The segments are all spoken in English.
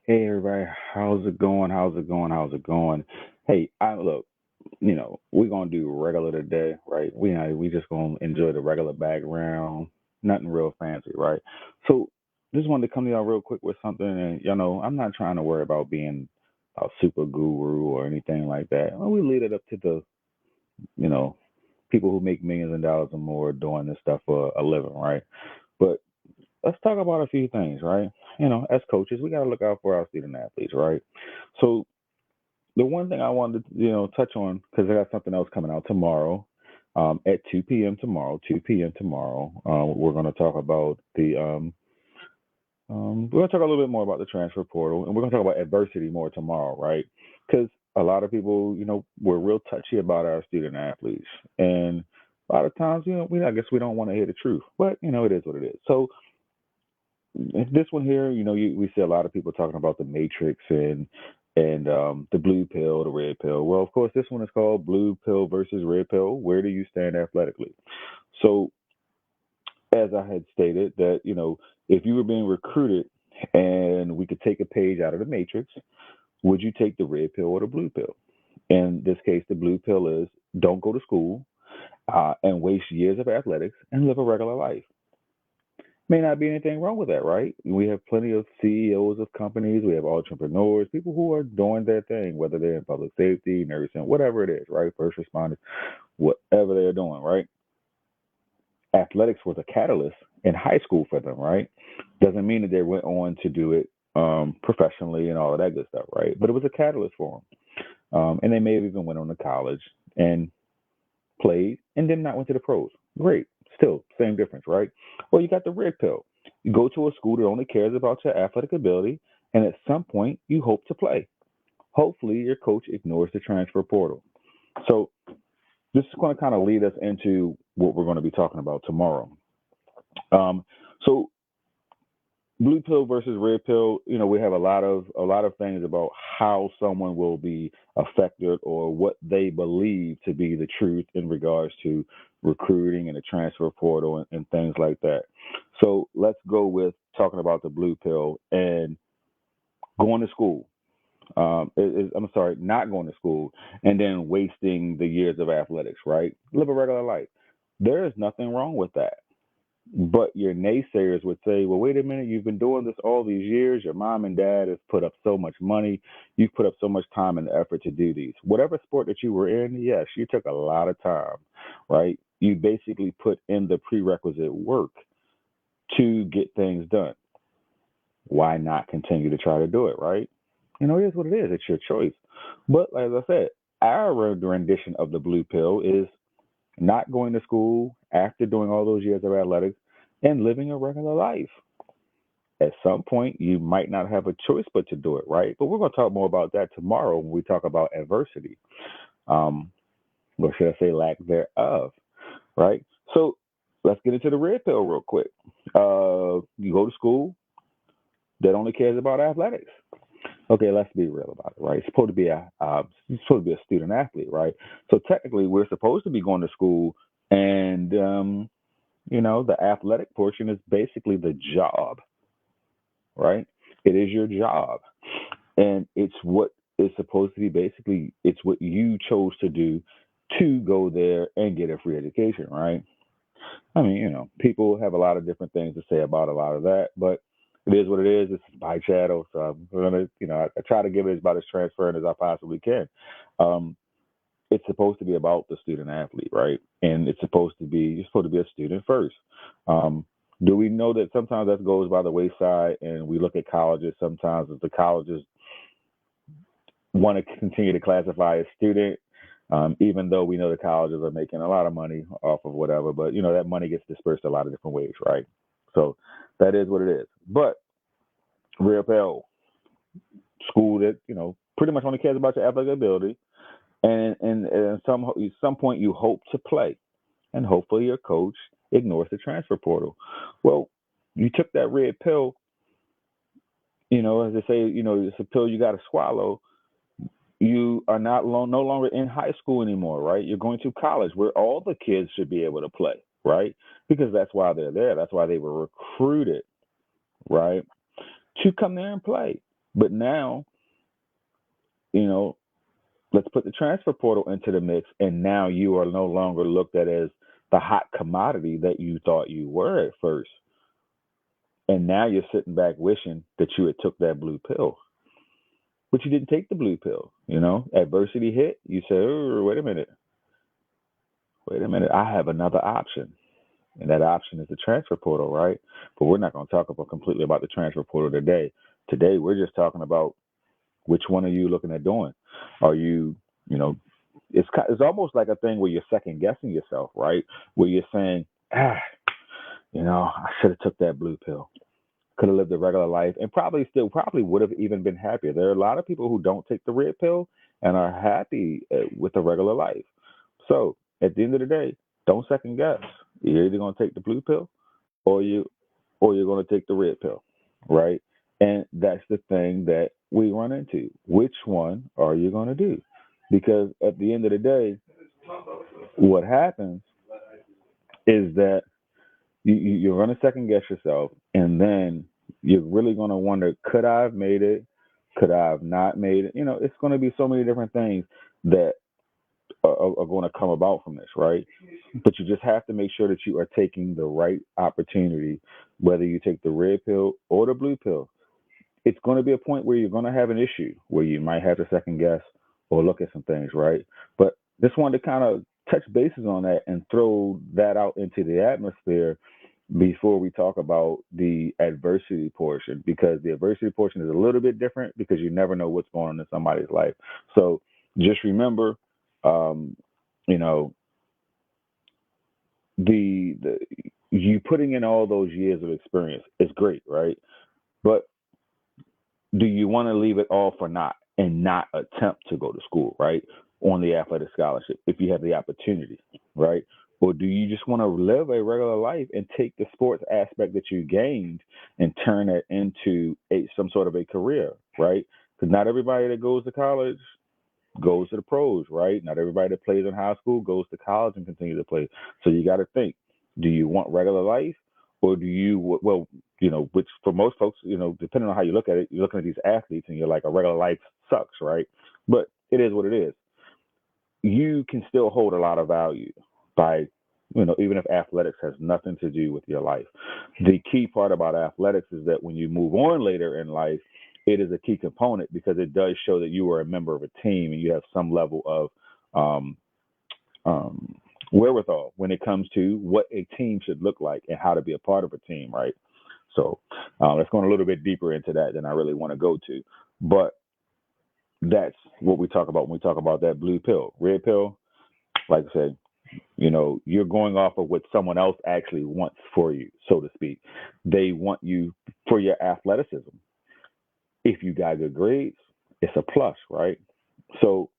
Hey everybody, how's it going? How's it going? How's it going? Hey, I look, we're gonna do regular today, right? We just gonna enjoy the regular background, nothing real fancy, right? So just wanted to come to y'all real quick with something, and I'm not trying to worry about being a super guru or anything like that. Well, we leave it up to the you know people who make millions of dollars or more doing this stuff for a living, right? But let's talk about a few things, right? As coaches, we got to look out for our student athletes, right? So the one thing I wanted to, touch on because I got something else coming out tomorrow, at 2 p.m. tomorrow. 2 p.m. tomorrow, we're going to talk about we're going to talk a little bit more about the transfer portal, and we're going to talk about adversity more tomorrow, right? Because a lot of people, we're real touchy about our student athletes, and a lot of times, I guess we don't want to hear the truth, but it is what it is. So this one here, we see a lot of people talking about the matrix and the blue pill, the red pill. Well, of course, this one is called blue pill versus red pill. Where do you stand athletically? So, as I had stated, that if you were being recruited and we could take a page out of the matrix, would you take the red pill or the blue pill? In this case, the blue pill is don't go to school and waste years of athletics and live a regular life. May not be anything wrong with that, right? We have plenty of CEOs of companies, we have entrepreneurs, people who are doing their thing, whether they're in public safety, nursing, whatever it is, right? First responders, whatever they're doing, right? Athletics was a catalyst in high school for them, right? Doesn't mean that they went on to do it professionally and all of that good stuff, right? But it was a catalyst for them. And they may have even went on to college and played, and then not went to the pros. Great. Still, same difference, right? Well, you got the red pill. You go to a school that only cares about your athletic ability, and at some point, you hope to play. Hopefully, your coach ignores the transfer portal. So, this is going to kind of lead us into what we're going to be talking about tomorrow. So, blue pill versus red pill, we have a lot of things about how someone will be affected or what they believe to be the truth in regards to recruiting and the transfer portal and things like that. So let's go with talking about the blue pill and going to school. I'm sorry, not going to school and then wasting the years of athletics, right? Live a regular life. There is nothing wrong with that. But your naysayers would say, well, wait a minute, you've been doing this all these years. Your mom and dad have put up so much money. You've put up so much time and effort to do these. Whatever sport that you were in, yes, you took a lot of time, right? You basically put in the prerequisite work to get things done. Why not continue to try to do it, right? It is what it is. It's your choice. But as I said, our rendition of the blue pill is not going to school after doing all those years of athletics and living a regular life. At some point, you might not have a choice but to do it, right? But we're going to talk more about that tomorrow when we talk about adversity, um, or should I say lack thereof, right? So let's get into the red pill real quick. You go to school that only cares about athletics. Okay, let's be real about it, right? It's supposed to be a student athlete, right? So technically, we're supposed to be going to school, and the athletic portion is basically the job, right? It is your job, and it's what is supposed to be basically. It's what you chose to do to go there and get a free education, right? I mean, people have a lot of different things to say about a lot of that, but it is what it is. It's by shadow, so I'm gonna, I try to give it about as transparent as I possibly can. Um, it's supposed to be about the student athlete, right? And you're supposed to be a student first. Um, do we know that sometimes that goes by the wayside, and we look at colleges sometimes as the colleges want to continue to classify as student, even though we know the colleges are making a lot of money off of whatever, but that money gets dispersed a lot of different ways, right? So that is what it is. But Real Pell school that pretty much only cares about your athletic ability, and at some point you hope to play, and hopefully your coach ignores the transfer portal. Well, you took that red pill, as they say, it's a pill you got to swallow. You are no longer in high school anymore, right? You're going to college where all the kids should be able to play, right? Because that's why they're there. That's why they were recruited, right? To come there and play. But now, you know, let's put the transfer portal into the mix, and now you are no longer looked at as the hot commodity that you thought you were at first. And now you're sitting back wishing that you had took that blue pill, but you didn't take the blue pill. Adversity hit. You say, oh, wait a minute, I have another option. And that option is the transfer portal, right? But we're not going to talk about completely about the transfer portal today. Today, we're just talking about which one are you looking at doing? Are you, you know, it's almost like a thing where you're second guessing yourself, right? Where you're saying, I should have took that blue pill. Could have lived a regular life and probably would have even been happier. There are a lot of people who don't take the red pill and are happy with a regular life. So at the end of the day, don't second guess. You're either going to take the blue pill or you're going to take the red pill, right? And that's the thing that we run into. Which one are you going to do? Because at the end of the day, what happens is that you're going to second guess yourself, and then you're really going to wonder, could I have made it? Could I have not made it? It's going to be so many different things that are going to come about from this, right? But you just have to make sure that you are taking the right opportunity, whether you take the red pill or the blue pill. It's going to be a point where you're going to have an issue where you might have to second guess or look at some things, right? But just wanted to kind of touch bases on that and throw that out into the atmosphere before we talk about the adversity portion, because the adversity portion is a little bit different because you never know what's going on in somebody's life. So just remember, um, you know, the you putting in all those years of experience is great, right? But do you want to leave it all for naught and not attempt to go to school, right? On the athletic scholarship, if you have the opportunity, right? Or do you just want to live a regular life and take the sports aspect that you gained and turn it into some sort of a career, right? Because not everybody that goes to college goes to the pros, right? Not everybody that plays in high school goes to college and continues to play. So you got to think, do you want regular life or do you, well, which for most folks, depending on how you look at it, you're looking at these athletes and you're like, a regular life sucks, right? But it is what it is. You can still hold a lot of value by, even if athletics has nothing to do with your life. The key part about athletics is that when you move on later in life, it is a key component because it does show that you are a member of a team and you have some level of um, um, wherewithal when it comes to what a team should look like and how to be a part of a team, right? So let's go a little bit deeper into that than I really want to go to. But that's what we talk about when we talk about that blue pill. Red pill, like I said, you're going off of what someone else actually wants for you, so to speak. They want you for your athleticism. If you got good grades, it's a plus, right? So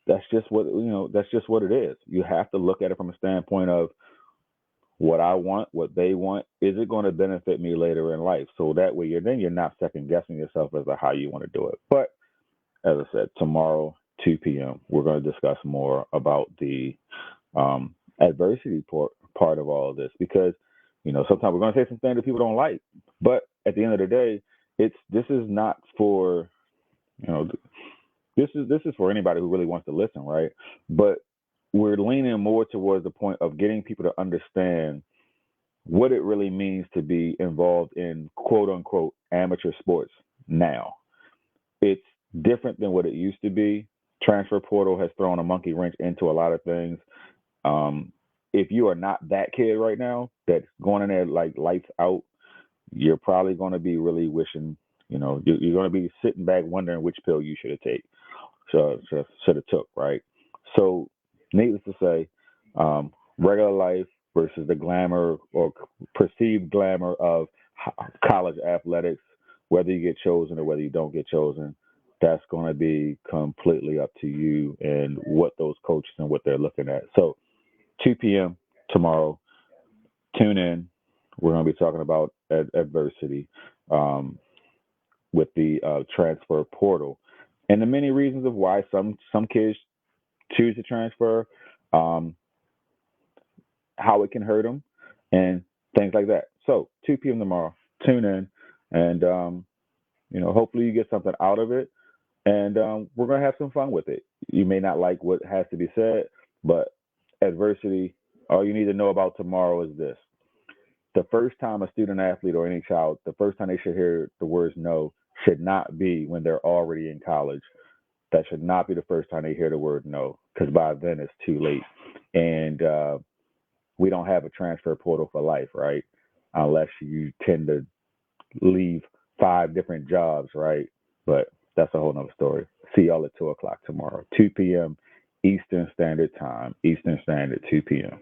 that's just what it is. You have to look at it from a standpoint of what I want, what they want. Is it going to benefit me later in life? So that way you're not second guessing yourself as to how you want to do it. But as I said, tomorrow, 2 p.m., we're going to discuss more about the adversity part of all of this because, sometimes we're going to say some things that people don't like. But at the end of the day, this is not for, you know, this is for anybody who really wants to listen, right? But we're leaning more towards the point of getting people to understand what it really means to be involved in quote unquote amateur sports now. It's different than what it used to be. Transfer portal has thrown a monkey wrench into a lot of things. Um, if you are not that kid right now that's going in there like lights out, you're probably going to be really wishing, you're going to be sitting back wondering which pill you should have taken, should have took, right? So, needless to say, regular life versus the glamour or perceived glamour of college athletics, whether you get chosen or whether you don't get chosen, that's going to be completely up to you and what those coaches and what they're looking at. So, 2 p.m. tomorrow, tune in. We're going to be talking about adversity with the transfer portal and the many reasons of why some kids choose to transfer, um, how it can hurt them, and things like that. So 2 p.m. tomorrow. Tune in, and hopefully you get something out of it, and we're gonna have some fun with it. You may not like what has to be said, but adversity. All you need to know about tomorrow is this: the first time a student athlete or any child, the first time they should hear the words no should not be when they're already in college. That should not be the first time they hear the word no, because by then it's too late. And we don't have a transfer portal for life, right? Unless you tend to leave 5 different jobs, right? But that's a whole nother story. See y'all at 2 o'clock tomorrow, 2 p.m. Eastern Standard Time. Eastern Standard, 2 p.m.